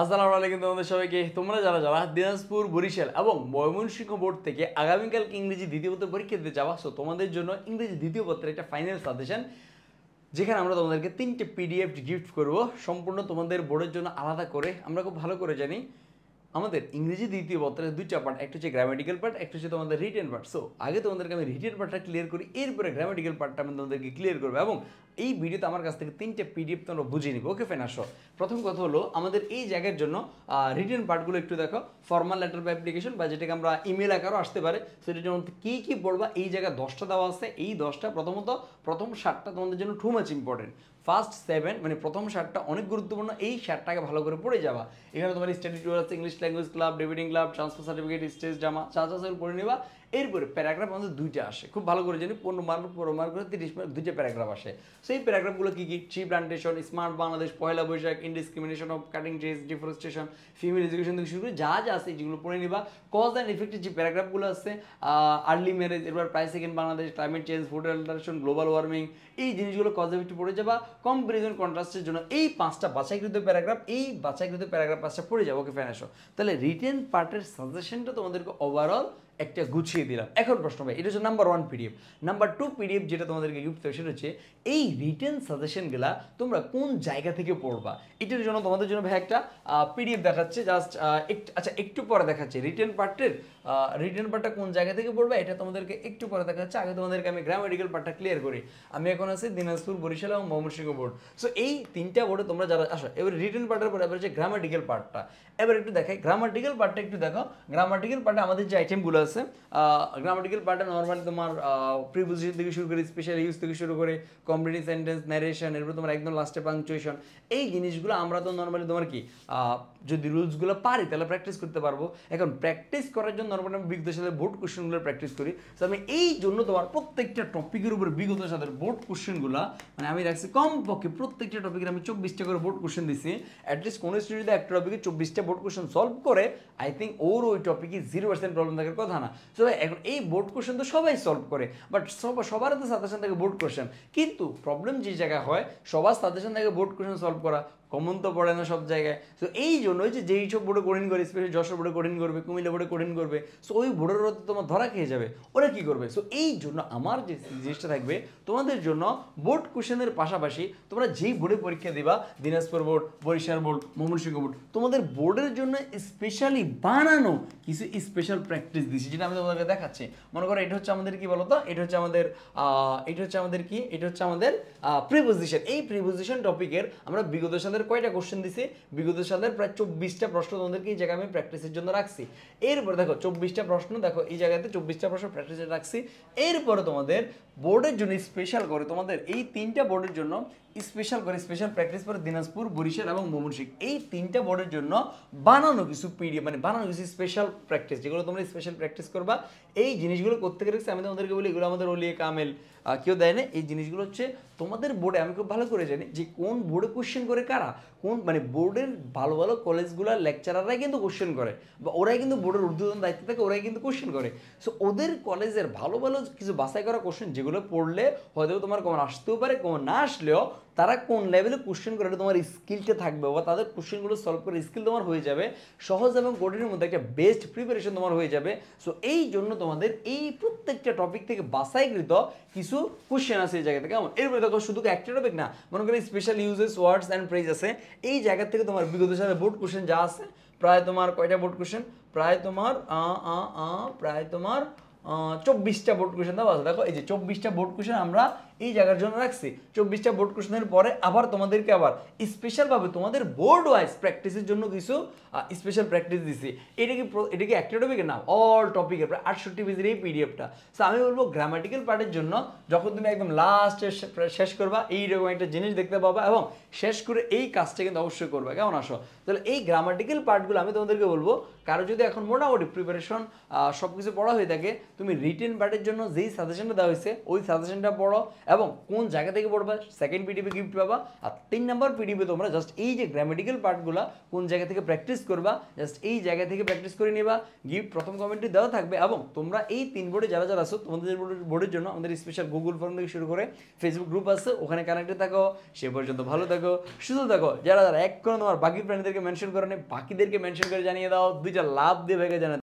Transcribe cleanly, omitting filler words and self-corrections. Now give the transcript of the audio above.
আসসালামু আলাইকুম তোমাদের সবাইকে। তোমরা যারা যারা দিনাজপুর, বরিশাল এবং ময়মনসিংহ বোর্ড থেকে আগামীকালকে ইংরেজি দ্বিতীয় পত্র পরীক্ষা দিতে যাওয়া, সো তোমাদের জন্য ইংরেজি দ্বিতীয় পত্রের একটা ফাইনাল সাজেশন, যেখানে আমরা তোমাদেরকে 3টে পিডিএফ গিফট করব সম্পূর্ণ তোমাদের বোর্ডের জন্য আলাদা করে। আমরা খুব ভালো করে জানি আমাদের ইংরেজি দ্বিতীয় পত্রের দুইটা পার্ট, একটা হচ্ছে গ্রামাটিক্যাল পার্ট, একটা হচ্ছে তোমাদের রিটেন পার্ট। সো আগে তোমাদেরকে আমি রিটেন পার্টটা ক্লিয়ার করি, এরপরে গ্রামাটিক্যাল পার্টটা আমি তোমাদেরকে ক্লিয়ার করবো এবং এই ভিডিওতে আমার কাছ থেকে 3টে পিডিএফ তোমরা বুঝে নিবে। ওকে ফাইন, আসো। প্রথম কথা হলো আমাদের এই জায়গার জন্য রিটেন পার্টগুলো একটু দেখো। ফর্মাল লেটার বা অ্যাপ্লিকেশন বা যেটাকে আমরা ইমেল আকারও আসতে পারে, সেটার জন্য কী কী পড়বা এই জায়গায় 10টা দেওয়া আছে। এই 10টা প্রথমত প্রথম 7টা তোমাদের জন্য টু মাচ ইম্পর্টেন্ট। ফার্স্ট 7 মানে প্রথম 7টা অনেক গুরুত্বপূর্ণ, এই 7টাকে ভালো করে পড়ে যাওয়া। এখানে তোমার স্টাডি ট্যুর আছে, English language club, debating club, transfer certificate, stage drama, চাচাল পড়ে নেবা। এরপরে প্যারাগ্রাফ আমাদের 2টা আসে, খুব ভালো করে জানি 15 মার্ক করে 30 মার্ক 2টা প্যারাগ্রাফ আসে। সেই প্যারাগ্রাফগুলো কী কী? Tree plantation, smart Bangladesh, Pohela Boishakh, indiscrimination of cutting trees, deforestation, female education থেকে শুরু করে যা যা আছে যেগুলো পড়ে নিবা। কজ অ্যান্ড ইফেক্টের যে প্যারাগ্রাফগুলো আছে, আর্লি ম্যারেজ, এরপর price second Bangladesh, climate change, food adaptation, global warming, এই জিনিসগুলো কজ এফেক্ট পড়ে যাবা। কম্পারিজন কন্ট্রাস্টের জন্য এই 5টা বাছাইকৃত প্যারাগ্রাফ, এই বাছাইকৃত প্যারাগ্রাফ 5টা পড়ে যাবো। ওকে ফাইন, আসো। তাহলে রিটেন পার্টের সাজেশনটা তোমাদেরকে ওভারঅল একটা গুছিয়ে দিলাম। এখন প্রশ্ন ভাই, এটা হচ্ছে নাম্বার 1 পিডিএফ। নাম্বার 2 পিডিএফ যেটা তোমাদেরকে গিফট হবে সেটা হচ্ছে এই রিটেন সাজেশনগুলা তোমরা কোন জায়গা থেকে পড়বা। এটার জন্য তোমাদের জন্য ভাই একটা পিডিএফ দেখাচ্ছে, জাস্ট একটু পরে দেখাচ্ছে রিটেন পার্টটা কোন জায়গা থেকে পড়বা, এটা তোমাদেরকে একটু পরে দেখাচ্ছে। আগে তোমাদেরকে আমি গ্রামাটিক্যাল পার্টটা ক্লিয়ার করি। আমি এখন আছি দিনাজপুর, বরিশাল এবং ময়মনসিংহ বোর্ড। সো এই 3টা বোর্ডে তোমরা যারা আসো, এবার রিটেন পার্টের পরে এবার হচ্ছে গ্রামাটিক্যাল পার্টটা। এবার একটু দেখাই গ্রামাটিক্যাল পার্টটা, একটু দেখো। গ্রামাটিক্যাল পার্টে আমাদের যে আইটেমগুলো আছে, গ্রামাটিক্যাল পার্টে নর্মালি তোমার প্রিপোজিশন থেকে শুরু করে, স্পেশাল ইউজ থেকে শুরু করে, কমপ্লিটিং সেন্টেন্স, ন্যারেশন, এরপর তোমার একদম লাস্টে পাংচুয়েশন, এই জিনিসগুলো আমরা তো নর্মালি তোমার কি যদি রুলসগুলো পারি তাহলে প্র্যাকটিস করতে পারবো। এখন প্র্যাকটিস করার জন্য নর্মালি আমি বিগত সাথে বোর্ড কোশ্চেনগুলো প্র্যাকটিস করি। তো আমি এই জন্য তোমার প্রত্যেকটা টপিকের উপর বিগত সাথে বোর্ড কোশ্চেনগুলো মানে আমি রাখছি কমপক্ষে প্রত্যেকটা টপিকের আমি 24টা করে বোর্ড কোশ্চেন দিচ্ছি। অ্যাটলিস্ট কোনো স্টুডেন্ট যদি একটা টপিকে 24টা বোর্ড কোশ্চেন সলভ করে, আই থিঙ্ক ওর ওই টপিকে 0% প্রবলেম থাকার কথা না। সো এখন এই বোর্ড কোশ্চেন তো সবাই সলভ করে, বাট সবার তো সাজেশন থাকে বোর্ড কোশ্চেন। কিন্তু প্রবলেম যে জায়গায় হয়, সবার সাজেশন থেকে বোর্ড কোশ্চেন সলভ করা কমন তো পড়ে না সব জায়গায়। সো এই জন্যই যেই সব বোর্ডে কঠিন করে, স্পেশালি যশোর বোর্ডে কঠিন করবে, কুমিল্লা বোর্ডে কঠিন করবে, সো ওই বোর্ডের তো তোমার ধরা খেয়ে যাবে, ওরা কী করবে। সো এই জন্য আমার যে জিনিসটা থাকবে তোমাদের জন্য, বোর্ড কোশ্চেনের পাশাপাশি তোমরা যেই বোর্ডে পরীক্ষা দিবা, Dinajpur board, Barishal board, Mymensingh board, তোমাদের বোর্ডের জন্য স্পেশালি বানানো কিছু স্পেশাল প্র্যাকটিস দিচ্ছি, যেটা আমি তোমাদেরকে দেখাচ্ছি। মনে করো এটা হচ্ছে আমাদের কি বলতো, এটা হচ্ছে আমাদের প্রিপোজিশন। এই প্রিপোজিশন টপিকের আমরা বিগত সালের কয়টা কোশ্চেন দিছি? বিগত সালের প্রায় 24টা প্রশ্ন তোমাদেরকে এই জায়গায় আমি প্র্যাকটিসের জন্য রাখছি। এরপরে দেখো 24টা প্রশ্ন, দেখো এই জায়গাতে 24টা প্রশ্ন প্র্যাকটিসে রাখছি। এরপরে তোমাদের বোর্ডের জন্য স্পেশাল করে, তোমাদের এই 3টা বোর্ডের জন্য স্পেশাল করে স্পেশাল প্র্যাকটিস করে দিনাজপুর, বরিশাল এবং ময়মনসিংহ, এই 3টা বোর্ডের জন্য বানানো কিছু পিডিএফ, মানে বানানো কিছু স্পেশাল প্র্যাকটিস, যেগুলো তোমরা স্পেশাল প্র্যাকটিস করবা। এই জিনিসগুলো করতে গেলে আমি তোমাদেরকে বলি, এগুলো আমাদের ওলিয়ে কামেল কেউ দেয় না। এই জিনিসগুলো হচ্ছে তোমাদের বোর্ডে, আমি খুব ভালো করে জানি যে কোন বোর্ডে কোশ্চেন করে কারা, কোন মানে বোর্ডের ভালো ভালো কলেজগুলোর লেকচারাররাই কিন্তু কোশ্চেন করে, বা ওরাই কিন্তু বোর্ডের ঊর্ধ্বতন দায়িত্ব থাকে, ওরাই কিন্তু কোশ্চেন করে। সো ওদের কলেজের ভালো ভালো কিছু বাছাই করা কোশ্চেন, যেগুলো পড়লে হয়তো তোমার কমন আসতেও পারে, কমন না আসলেও তারা কোন লেভেলে কোশ্চেন করে তোমার স্কিলটা থাকবে, বা তাদের কোশ্চেনগুলো সলভ করে স্কিল তোমার হয়ে যাবে। সহজ এবং কঠিনের মধ্যে একটা বেস্ট প্রিপারেশন তোমার হয়ে যাবে। সো এই জন্য তোমাদের এই প্রত্যেকটা টপিক থেকে বাছাইকৃত কিছু কোশ্চেন আছে এই জায়গা থেকে। কেমন? এরপরে দেখো শুধু একটা টপিক না, মনে করি special uses, words and phrase আছে। এই জায়গা থেকে তোমার বিগত সালে বোর্ড কোশ্চেন যা আছে, প্রায় তোমার কয়টা বোর্ড কোশ্চেন, প্রায় তোমার 24টা বোর্ড কোশ্চেন দেওয়া আছে। দেখো এই যে 24টা বোর্ড কোশ্চেন আমরা এই জায়গার জন্য রাখছি। 24টা বোর্ড কোশ্চেনের পরে আবার তোমাদেরকে আবার স্পেশালভাবে তোমাদের বোর্ড ওয়াইজ প্র্যাকটিসের জন্য কিছু স্পেশাল প্র্যাকটিস দিছি। এটা কি একটা টপিকের নাম? অল টপিকের প্রায় 68 পেজের এই পিডিএফটা। সো আমি বলবো গ্রামাটিক্যাল পার্টের জন্য যখন তুমি একদম লাস্টে শেষ করবা, এইরকম একটা জিনিস দেখতে পাবা, এবং শেষ করে এই কাজটা কিন্তু অবশ্যই করবা। কেমন? আসো তাহলে এই গ্রামাটিক্যাল পার্টগুলো আমি তোমাদেরকে বলবো, কারো যদি এখন মোটামুটি প্রিপারেশন সব কিছু পড়া হয়ে থাকে, তুমি রিটেন পার্টের জন্য যেই সাজেশনটা দেওয়া হয়েছে ওই সাজেশনটা পড়ো, এবং কোন জায়গা থেকে পড়বা সেকেন্ড পিডিএফে গিফট পাবা। আর 3 নাম্বার পিডিএফে তোমরা জাস্ট এই যে গ্রামাটিক্যাল পার্টগুলো কোন জায়গা থেকে প্র্যাকটিস করবা জাস্ট এই জায়গা থেকে প্র্যাকটিস করে নিবা, গিফট প্রথম কমেন্টে দেওয়া থাকবে। এবং তোমরা এই 3 বোর্ডে যারা যারা আছো তোমাদের বোর্ডের জন্য আমাদের স্পেশাল গুগল ফর্ম থেকে শুরু করে ফেসবুক গ্রুপ আছে, ওখানে কানেক্টেড থাকো। সে পর্যন্ত ভালো থাকো, সুস্থ থাকো। যারা যারা এক করে তোমার বাকি ফ্রেন্ডদেরকে মেনশন করে বাকিদেরকে মেনশন করে জানিয়ে দাও, 2টা লাভ দিয়ে ভেগে জানাও।